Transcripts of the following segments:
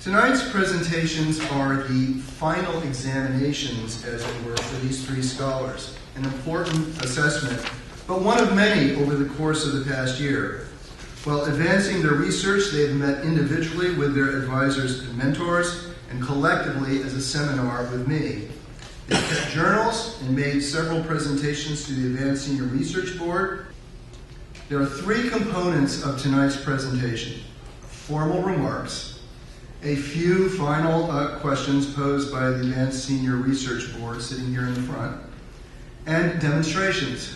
Tonight's presentations are the final examinations, as it were, for these three scholars. An important assessment, but one of many over the course of the past year. While advancing their research, they have met individually with their advisors and mentors, and collectively as a seminar with me. They've kept journals and made several presentations to the Advanced Senior Research Board. There are three components of tonight's presentation: formal remarks, a few final questions posed by the Advanced Senior Research Board sitting here in the front, and demonstrations.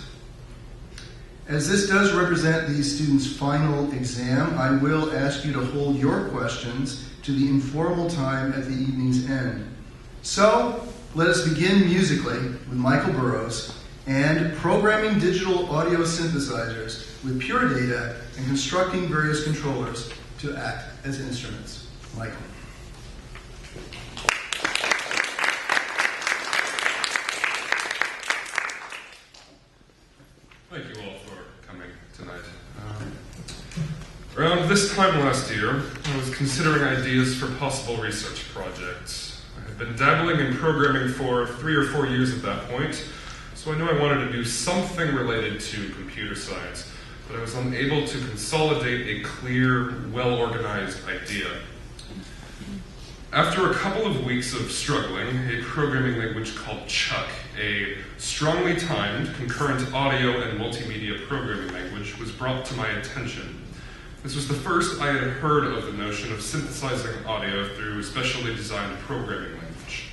As this does represent the students' final exam, I will ask you to hold your questions to the informal time at the evening's end. So, let us begin musically with Michael Burrows and programming digital audio synthesizers with Pure Data and constructing various controllers to act as instruments. Michael. Thank you all for coming tonight. Around this time last year, I was considering ideas for possible research projects. I had been dabbling in programming for 3 or 4 years at that point, so I knew I wanted to do something related to computer science, but I was unable to consolidate a clear, well-organized idea. After a couple of weeks of struggling, a programming language called Chuck, a strongly timed, concurrent audio and multimedia programming language, was brought to my attention. This was the first I had heard of the notion of synthesizing audio through specially designed programming language.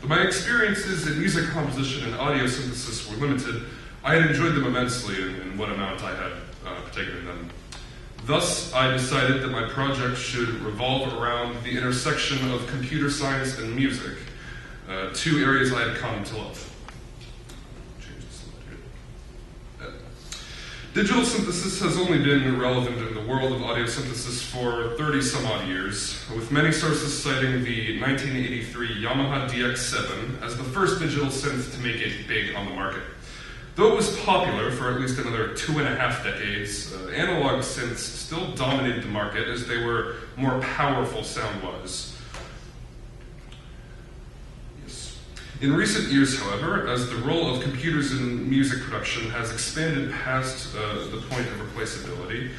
Though my experiences in music composition and audio synthesis were limited, I had enjoyed them immensely in what amount I had partaken in them. Thus, I decided that my project should revolve around the intersection of computer science and music, two areas I had come to love. Digital synthesis has only been relevant in the world of audio synthesis for 30-some-odd years, with many sources citing the 1983 Yamaha DX7 as the first digital synth to make it big on the market. Though it was popular for at least another 2.5 decades, analog synths still dominated the market as they were more powerful sound-wise. In recent years, however, as the role of computers in music production has expanded past the point of replaceability,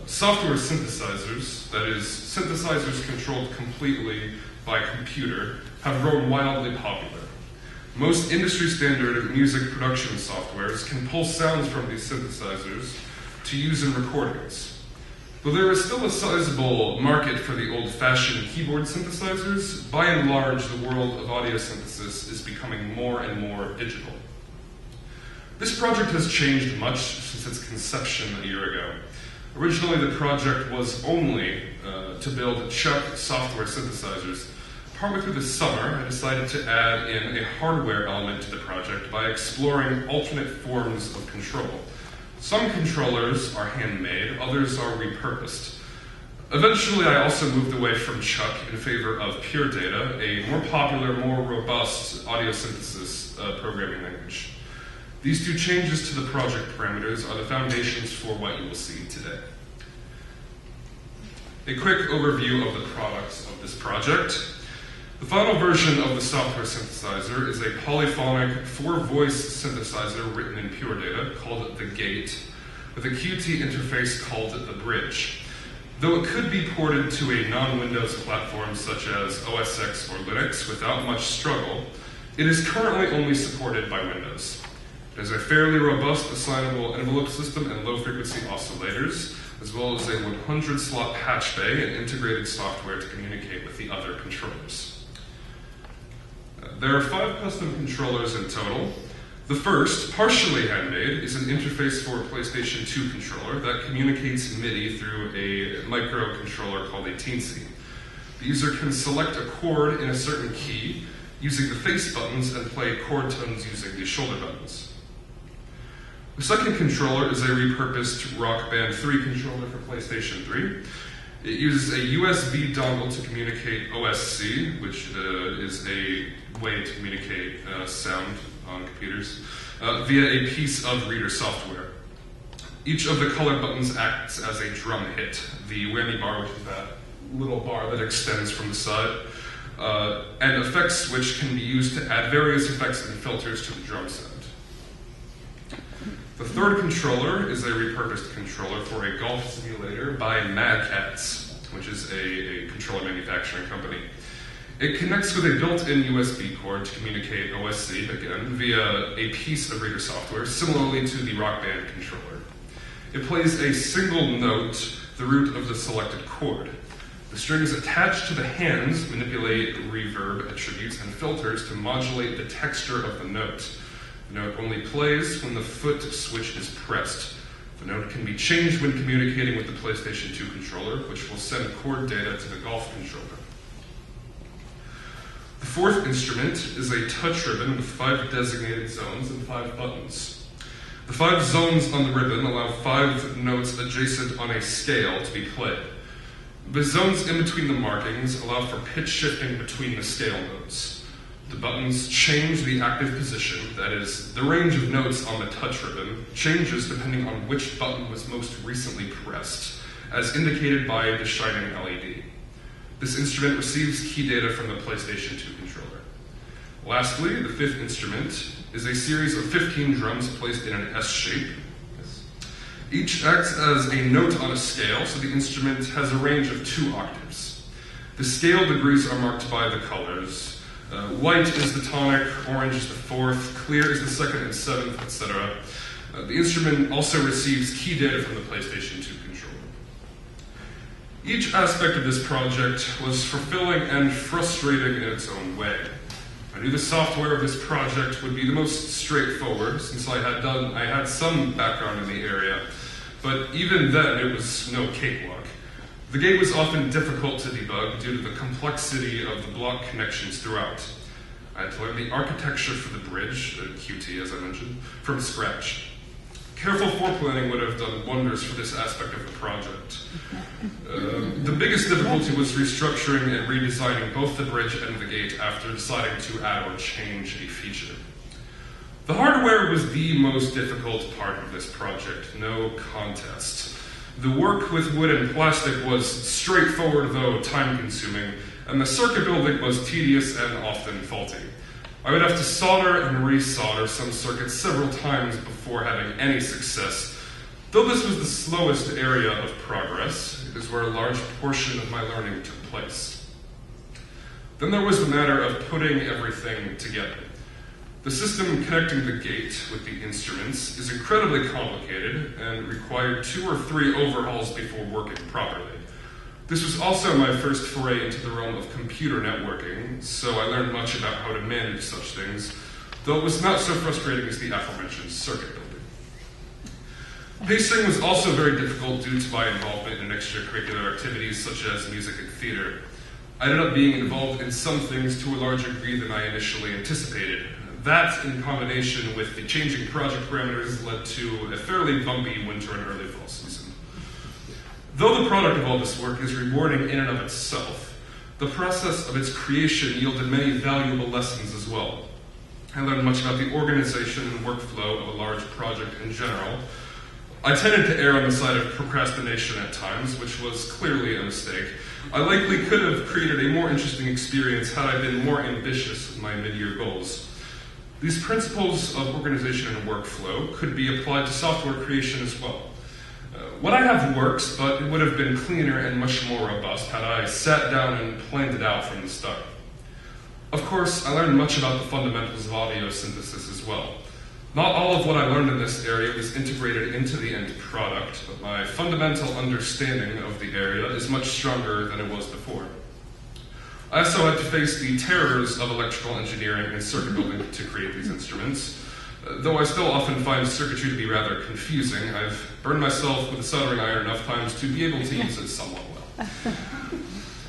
software synthesizers, that is, synthesizers controlled completely by computer, have grown wildly popular. Most industry-standard music production softwares can pull sounds from these synthesizers to use in recordings. Though there is still a sizable market for the old-fashioned keyboard synthesizers, by and large, the world of audio synthesis is becoming more and more digital. This project has changed much since its conception a year ago. Originally, the project was only to build Chuck software synthesizers. Partway through the summer, I decided to add in a hardware element to the project by exploring alternate forms of control. Some controllers are handmade, others are repurposed. Eventually, I also moved away from Chuck in favor of Pure Data, a more popular, more robust audio synthesis programming language. These two changes to the project parameters are the foundations for what you will see today. A quick overview of the products of this project. The final version of the software synthesizer is a polyphonic 4-voice synthesizer written in Pure Data called the Gate, with a Qt interface called the Bridge. Though it could be ported to a non-Windows platform such as OS X or Linux without much struggle, it is currently only supported by Windows. It has a fairly robust assignable envelope system and low-frequency oscillators, as well as a 100-slot patch bay and integrated software to communicate with the other controllers. There are 5 custom controllers in total. The first, partially handmade, is an interface for a PlayStation 2 controller that communicates MIDI through a microcontroller called a Teensy. The user can select a chord in a certain key using the face buttons and play chord tones using the shoulder buttons. The second controller is a repurposed Rock Band 3 controller for PlayStation 3. It uses a USB dongle to communicate OSC, which is a way to communicate sound on computers, via a piece of reader software. Each of the color buttons acts as a drum hit. The whammy bar, which is that, little bar that extends from the side, and effects which can be used to add various effects and filters to the drum sound. The third controller is a repurposed controller for a golf simulator by Mad Catz, which is a controller manufacturing company. It connects with a built-in USB cord to communicate OSC, again, via a piece of reader software, similarly to the Rock Band controller. It plays a single note, the root of the selected chord. The strings attached to the hands manipulate reverb, attributes, and filters to modulate the texture of the note. The note only plays when the foot switch is pressed. The note can be changed when communicating with the PlayStation 2 controller, which will send chord data to the golf controller. The fourth instrument is a touch ribbon with 5 designated zones and 5 buttons. The 5 zones on the ribbon allow 5 notes adjacent on a scale to be played. The zones in between the markings allow for pitch shifting between the scale notes. The buttons change the active position, that is, the range of notes on the touch ribbon changes depending on which button was most recently pressed, as indicated by the shining LED. This instrument receives key data from the PlayStation 2 controller. Lastly, the fifth instrument is a series of 15 drums placed in an S shape. Each acts as a note on a scale, so the instrument has a range of 2 octaves. The scale degrees are marked by the colors. White is the tonic, orange is the 4th, clear is the 2nd and 7th, etc. The instrument also receives key data from the PlayStation 2 controller. Each aspect of this project was fulfilling and frustrating in its own way. I knew the software of this project would be the most straightforward, since I had some background in the area, but even then it was no cakewalk. The gate was often difficult to debug due to the complexity of the block connections throughout. I had to learn the architecture for the bridge, QT as I mentioned, from scratch. Careful foreplanning would have done wonders for this aspect of the project. The biggest difficulty was restructuring and redesigning both the bridge and the gate after deciding to add or change a feature. The hardware was the most difficult part of this project, no contest. The work with wood and plastic was straightforward, though time-consuming, and the circuit building was tedious and often faulty. I would have to solder and resolder some circuits several times before having any success. Though this was the slowest area of progress, it is where a large portion of my learning took place. Then there was the matter of putting everything together. The system connecting the gate with the instruments is incredibly complicated and required 2 or 3 overhauls before working properly. This was also my first foray into the realm of computer networking, so I learned much about how to manage such things, though it was not so frustrating as the aforementioned circuit building. Pacing was also very difficult due to my involvement in extracurricular activities such as music and theater. I ended up being involved in some things to a larger degree than I initially anticipated. That, in combination with the changing project parameters, led to a fairly bumpy winter and early fall season. Though the product of all this work is rewarding in and of itself, the process of its creation yielded many valuable lessons as well. I learned much about the organization and workflow of a large project in general. I tended to err on the side of procrastination at times, which was clearly a mistake. I likely could have created a more interesting experience had I been more ambitious with my mid-year goals. These principles of organization and workflow could be applied to software creation as well. What I have works, but it would have been cleaner and much more robust had I sat down and planned it out from the start. Of course, I learned much about the fundamentals of audio synthesis as well. Not all of what I learned in this area was integrated into the end product, but my fundamental understanding of the area is much stronger than it was before. I also had to face the terrors of electrical engineering and circuit building to create these instruments. Though I still often find circuitry to be rather confusing, I've burned myself with a soldering iron enough times to be able to use it somewhat well.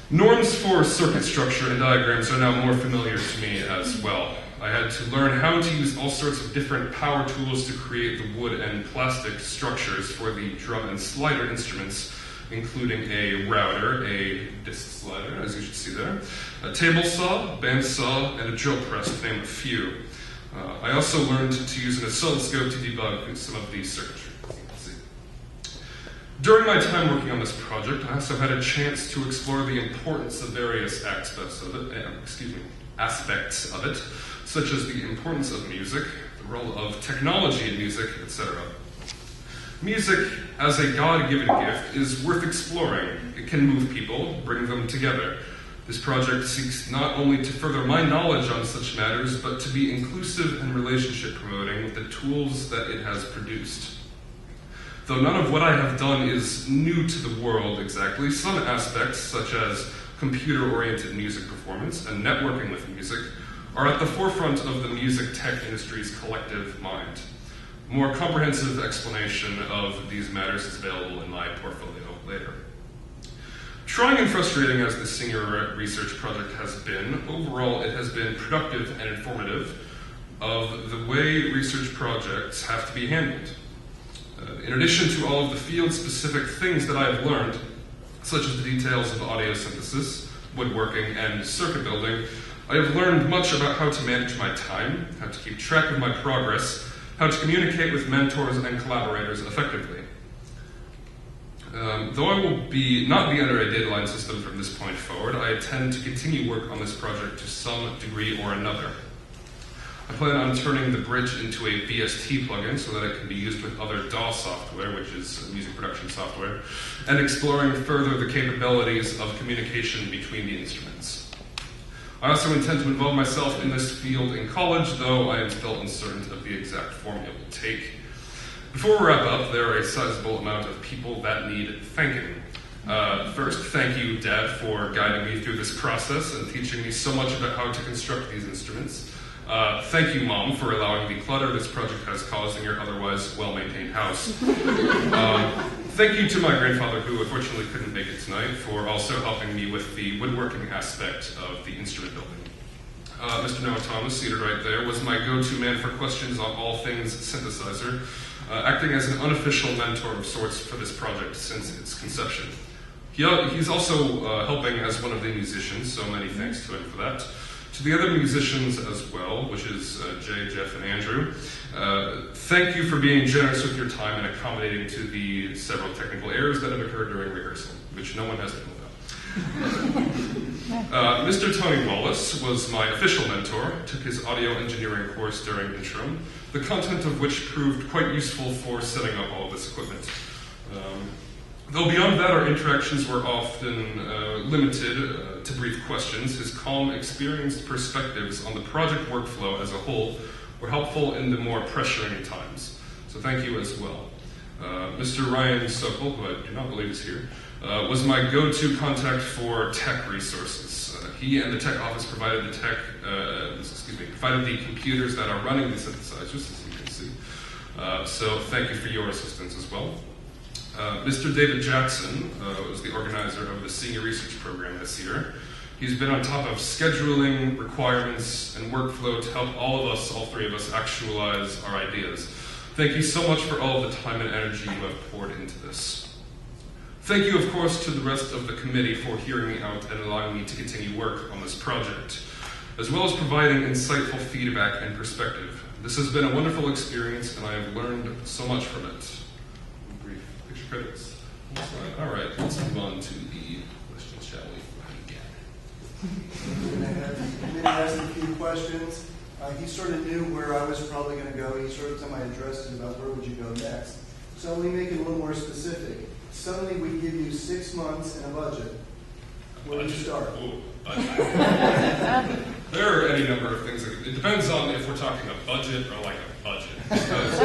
Norms for circuit structure and diagrams are now more familiar to me as well. I had to learn how to use all sorts of different power tools to create the wood and plastic structures for the drum and slider instruments, including a router, a disc slider, as you should see there, a table saw, band saw, and a drill press, to name a few. I also learned to use an oscilloscope to debug some of these circuitry. During my time working on this project, I also had a chance to explore the importance of various aspects of it, such as the importance of music, the role of technology in music, etc. Music, as a God-given gift, is worth exploring. It can move people, bring them together. This project seeks not only to further my knowledge on such matters, but to be inclusive and relationship promoting with the tools that it has produced. Though none of what I have done is new to the world exactly, some aspects, such as computer-oriented music performance and networking with music, are at the forefront of the music tech industry's collective mind. A more comprehensive explanation of these matters is available in my portfolio later. Trying and frustrating as the senior research project has been, overall it has been productive and informative of the way research projects have to be handled. In addition to all of the field-specific things that I have learned, such as the details of audio synthesis, woodworking, and circuit building, I have learned much about how to manage my time, how to keep track of my progress, how to communicate with mentors and collaborators effectively. Though I will not be under a deadline system from this point forward, I intend to continue work on this project to some degree or another. I plan on turning the bridge into a VST plugin so that it can be used with other DAW software, which is music production software, and exploring further the capabilities of communication between the instruments. I also intend to involve myself in this field in college, though I am still uncertain of the exact form it will take. Before we wrap up, there are a sizable amount of people that need thanking. First, thank you, Dad, for guiding me through this process and teaching me so much about how to construct these instruments. Thank you, Mom, for allowing the clutter this project has caused in your otherwise well-maintained house. Thank you to my grandfather, who unfortunately couldn't make it tonight, for also helping me with the woodworking aspect of the instrument building. Mr. Noah Thomas, seated right there, was my go-to man for questions on all things synthesizer, acting as an unofficial mentor of sorts for this project since its conception. He's also helping as one of the musicians, so many thanks to him for that. To the other musicians as well, which is Jay, Jeff, and Andrew, thank you for being generous with your time and accommodating to the several technical errors that have occurred during rehearsal, which no one has to know about. Mr. Tony Wallace was my official mentor, took his audio engineering course during interim, the content of which proved quite useful for setting up all of this equipment. Though beyond that, our interactions were often limited to brief questions, his calm, experienced perspectives on the project workflow as a whole were helpful in the more pressuring times. So thank you as well. Mr. Ryan Sokol, who I do not believe is here, was my go-to contact for tech resources. He and the tech office provided the computers that are running the synthesizers, as you can see. So thank you for your assistance as well. Mr. David Jackson was the organizer of the senior research program this year. He's been on top of scheduling, requirements, and workflow to help all three of us, actualize our ideas. Thank you so much for all of the time and energy you have poured into this. Thank you, of course, to the rest of the committee for hearing me out and allowing me to continue work on this project, as well as providing insightful feedback and perspective. This has been a wonderful experience, and I have learned so much from it. Brief picture credits. All right, let's move on to the questions, shall we? Committee asked a few questions. He sort of knew where I was probably going to go. He sort of told my addresses about where would you go next. So let me make it a little more specific. Suddenly we give you 6 months and a budget. Where do you start? Ooh, budget. There are any number of things. It depends on if we're talking a budget or like a budget. Because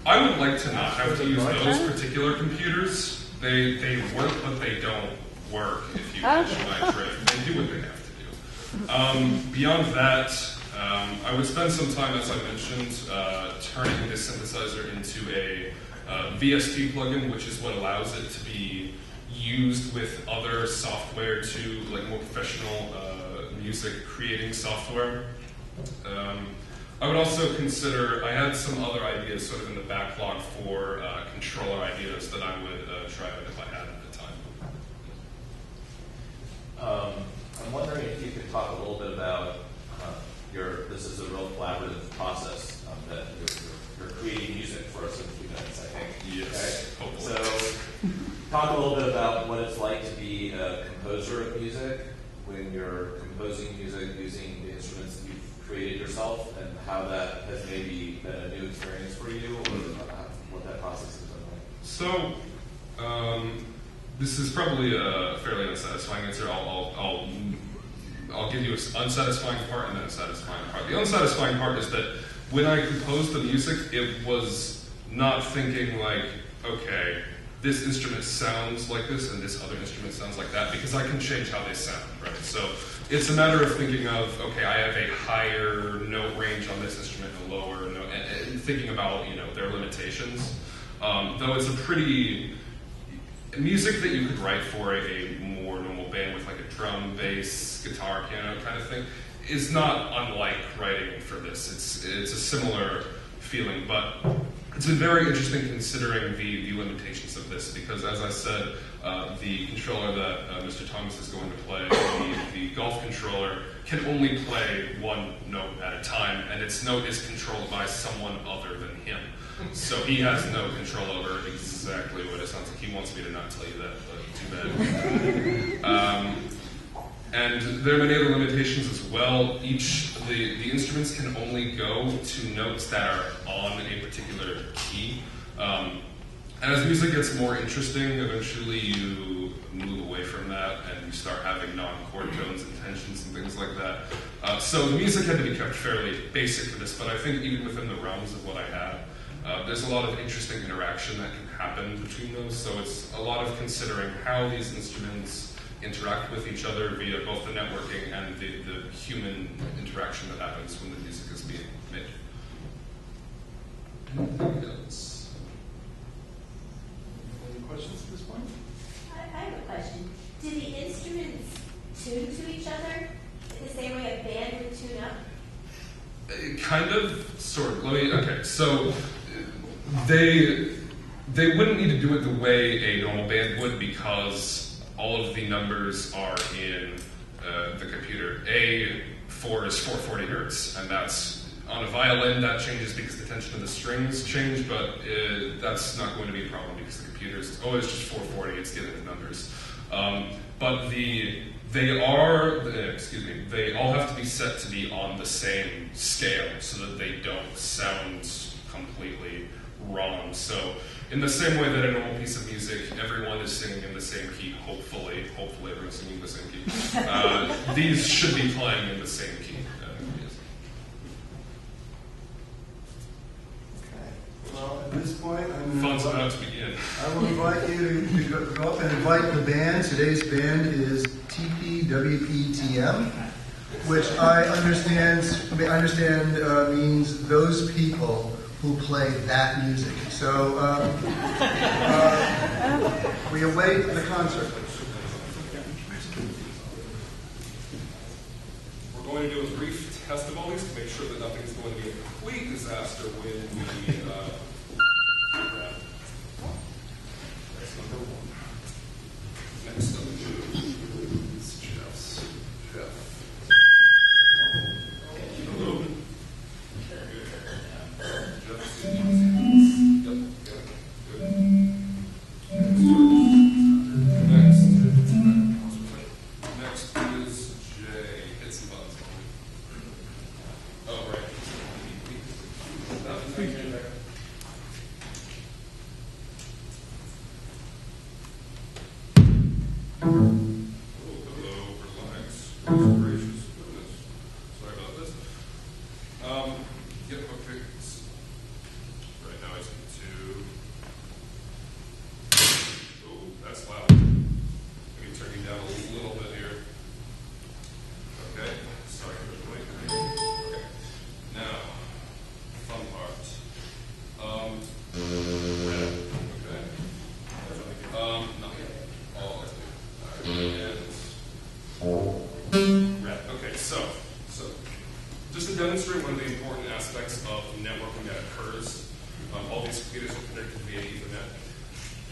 I would like to not have to use those particular computers. They work, but they don't work, if you catch my drift. They do what they have to do. Beyond that, I would spend some time, as I mentioned, turning this synthesizer into a VST plugin, which is what allows it to be used with other software to, like, more professional music creating software. I would also consider, I had some other ideas sort of in the backlog for controller ideas that I would try out if I had the time. I'm wondering if you could talk a little bit about this is a real collaborative process that you're creating music for us in a few minutes, I think. Yes, okay? hopefully. So music when you're composing music using the instruments that you've created yourself, and how that has maybe been a new experience for you, or what that process has been like? So, this is probably a fairly unsatisfying answer. I'll give you an unsatisfying part and then a satisfying part. The unsatisfying part is that when I composed the music, it was not thinking like, okay, this instrument sounds like this and this other instrument sounds like that, because I can change how they sound, right? So it's a matter of thinking of, okay, I have a higher note range on this instrument, a lower note, and thinking about, their limitations. Though it's a pretty music that you could write for a more normal band with like a drum, bass, guitar, piano kind of thing is not unlike writing for this. It's a similar feeling, but it's been very interesting considering the limitations of this, because as I said, the controller that Mr. Thomas is going to play, the golf controller, can only play one note at a time, and its note is controlled by someone other than him. So he has no control over exactly what it sounds like. He wants me to not tell you that, but too bad. And there are many other limitations as well. The instruments can only go to notes that are on a particular key. And as music gets more interesting, eventually you move away from that and you start having non-chord tones and tensions and things like that. So the music had to be kept fairly basic for this, but I think even within the realms of what I had, there's a lot of interesting interaction that can happen between those. So it's a lot of considering how these instruments interact with each other via both the networking and the human interaction that happens when the music is being made. Anything else? Any questions at this point? I have a question. Do the instruments tune to each other the same way a band would tune up? Kind of, sort of. Okay, so they wouldn't need to do it the way a normal band would, because all of the numbers are in the computer. A4 is 440 hertz, and that's on a violin that changes because the tension of the strings change, but that's not going to be a problem because the computer is always just 440. It's given the numbers, but they all have to be set to be on the same scale so that they don't sound completely wrong. So in the same way that a normal piece of music, everyone is singing in the same key, hopefully everyone's singing the same key. These should be playing in the same key. Yes. Okay. Well, at this point, Fun's about to begin. I will invite you to go up and invite the band. Today's band is TPWPTM, which I understand means those people who play that music. So we await the concert. We're going to do a brief test of all these to make sure that nothing's going to be a complete disaster when we that's number one. Next up is Jeff's. Jeff. Hello. Next is Jay. Hit some buttons. Oh, right. Oh, hello, relax. Goodness gracious. Goodness. Sorry about this. Yep, okay. Right now I just need to. Oh, that's loud. Let me turn you down a little bit here. Okay. Sorry, everybody. Okay. Now, fun part. Red. Okay. Not yet. Oh, that's good. All right. And red. Okay, so just to demonstrate one of the important aspects of networking that occurs, all these computers are connected via Ethernet.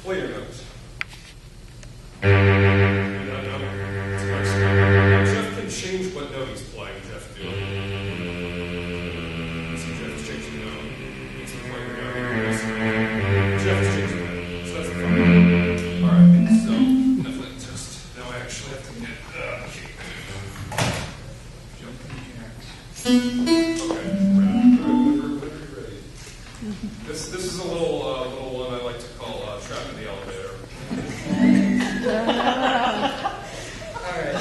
Play your note. Jeff can change what note he's playing. Jeff, do it. So Jeff's changing the note. He's playing the note. Jeff's changing the note. So that's a fun one. Alright, so enough of that test. Now I actually have to get Okay, whenever you're ready. This is a little one I like to call Trap in the Elevator. All right.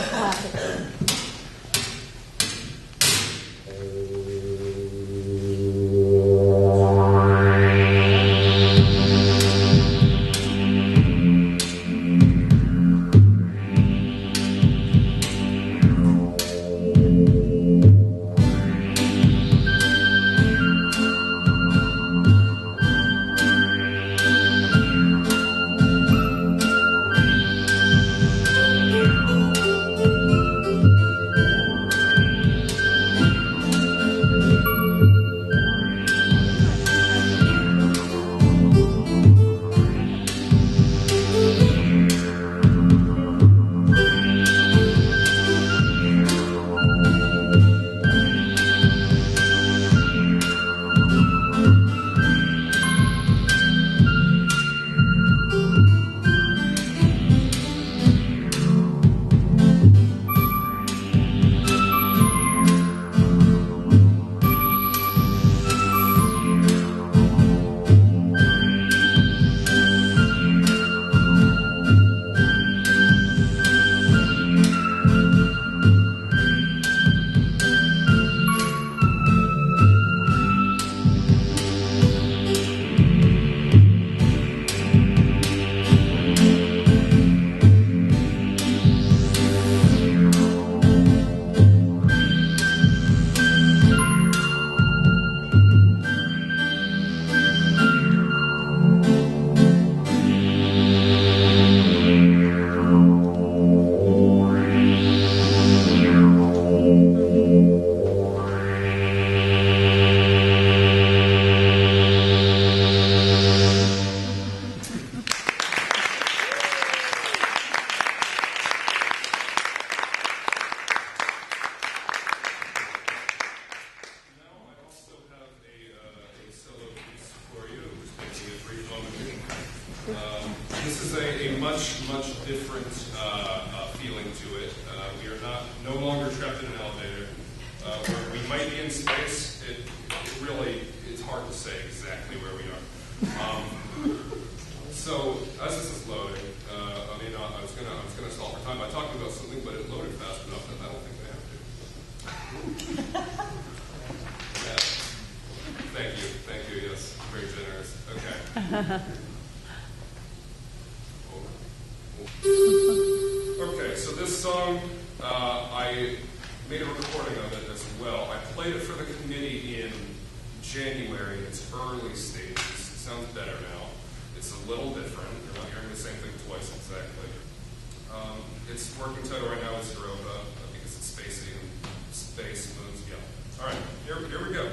This is a much different feeling to it. We are no longer trapped in an elevator. We might be in space. It's hard to say exactly where we are. So as this is loading, I was gonna stall for time by talking about something, but it loaded fast enough that I don't think I have to. Yeah. Thank you. Yes, very generous. Okay. Okay, so this song, I made a recording of it as well. I played it for the committee in January in its early stages. It sounds better now. It's a little different. You're not hearing the same thing twice exactly. Its working title right now is Europa, because it's spacey and space moves. Yeah. All right, here we go.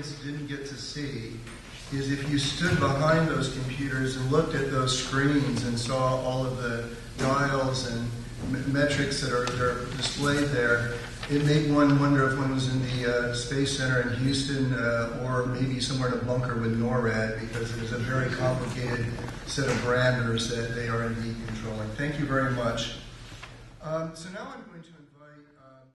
audience didn't get to see is if you stood behind those computers and looked at those screens and saw all of the dials and metrics that are displayed there, it made one wonder if one was in the Space Center in Houston or maybe somewhere in a bunker with NORAD, because it is a very complicated set of parameters that they are indeed controlling. Thank you very much. So now I'm